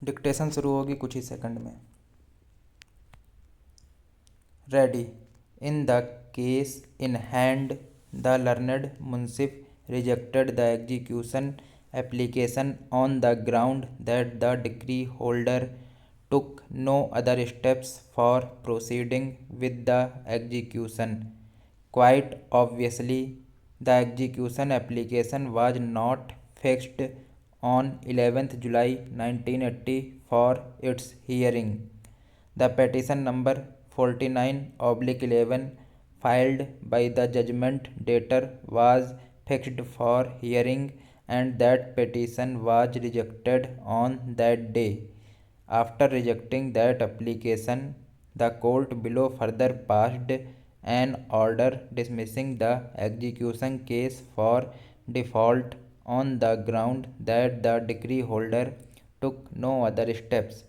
Dictation शुरू होगी कुछ ही सेकंड में। Ready. In the case in hand the learned Munsif rejected the execution application on the ground that the decree holder took no other steps for proceeding with the execution. Quite obviously, the execution application was not fixed on 11th July 1980 for its hearing. The petition number 49/11 filed by the judgment debtor was fixed for hearing, and that petition was rejected on that day. After rejecting that application, the court below further passed an order dismissing the execution case for default on the ground that the decree holder took no other steps.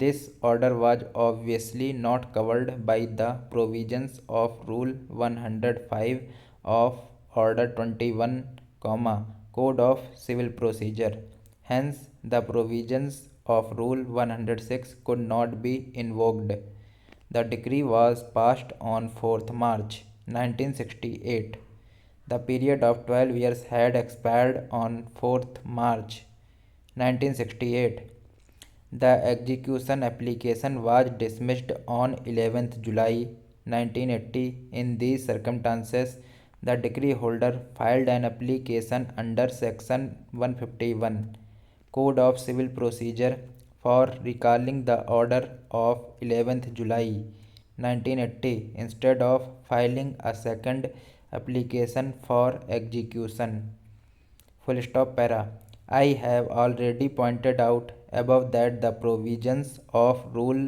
This order was obviously not covered by the provisions of Rule 105 of Order 21, Code of Civil Procedure. Hence, the provisions of Rule 106 could not be invoked. The decree was passed on 4th March 1968. The period of 12 years had expired on 4th March 1968. The execution application was dismissed on 11th July 1980. In these circumstances, the decree holder filed an application under Section 151 Code of Civil Procedure for recalling the order of 11th July 1980 instead of filing a second application for execution. Full stop para. I have already pointed out above that the provisions of Rule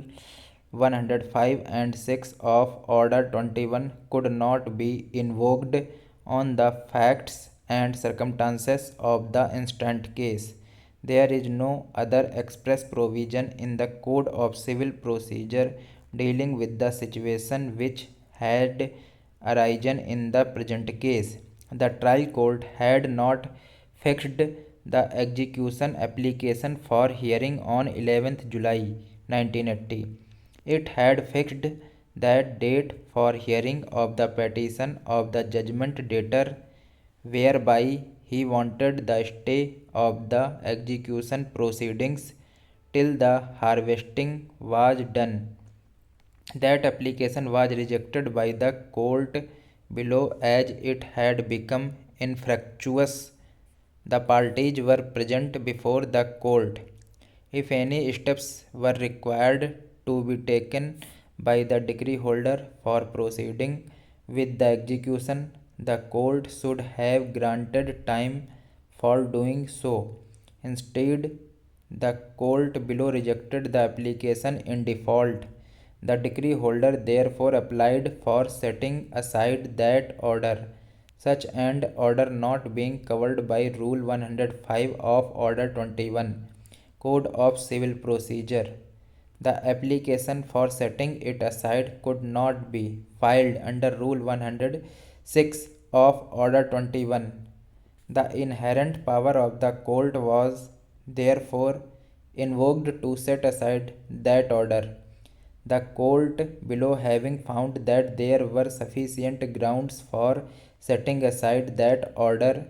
105 and 6 of Order 21 could not be invoked on the facts and circumstances of the instant case. There is no other express provision in the Code of Civil Procedure dealing with the situation which had arisen in the present case. The trial court had not fixed the execution application for hearing on 11th July 1980. It had fixed that date for hearing of the petition of the judgment debtor, whereby he wanted the stay of the execution proceedings till the harvesting was done. That application was rejected by the court below as it had become infructuous. The parties were present before the court. If any steps were required to be taken by the decree holder for proceeding with the execution, the court should have granted time for doing so. Instead, the court below rejected the application in default. The decree holder therefore applied for setting aside that order. Such an order not being covered by Rule 105 of Order 21, Code of Civil Procedure, the application for setting it aside could not be filed under Rule 106 of Order 21. The inherent power of the court was therefore invoked to set aside that order. The court below, having found that there were sufficient grounds for setting aside that order,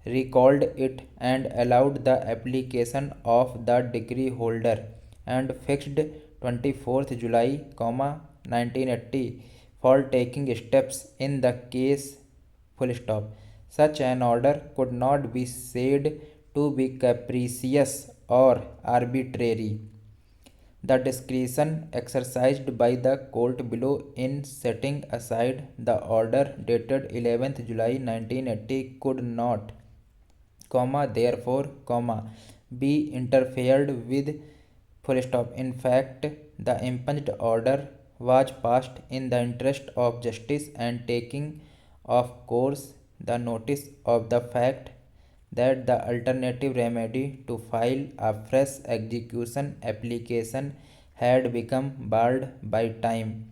recalled it and allowed the application of the decree holder, and fixed 24th July, 1980 for taking steps in the case. Full stop. Such an order could not be said to be capricious or arbitrary. The discretion exercised by the court below in setting aside the order dated 11th July 1980 could not, therefore, be interfered with. Full stop. In fact, the impunged order was passed in the interest of justice and taking, of course, the notice of the fact that the alternative remedy to file a fresh execution application had become barred by time.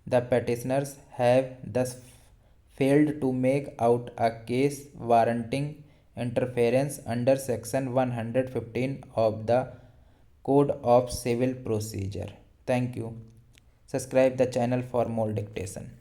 The petitioners have thus failed to make out a case warranting interference under Section 115 of the Code of Civil Procedure. Thank you. Subscribe the channel for more dictation.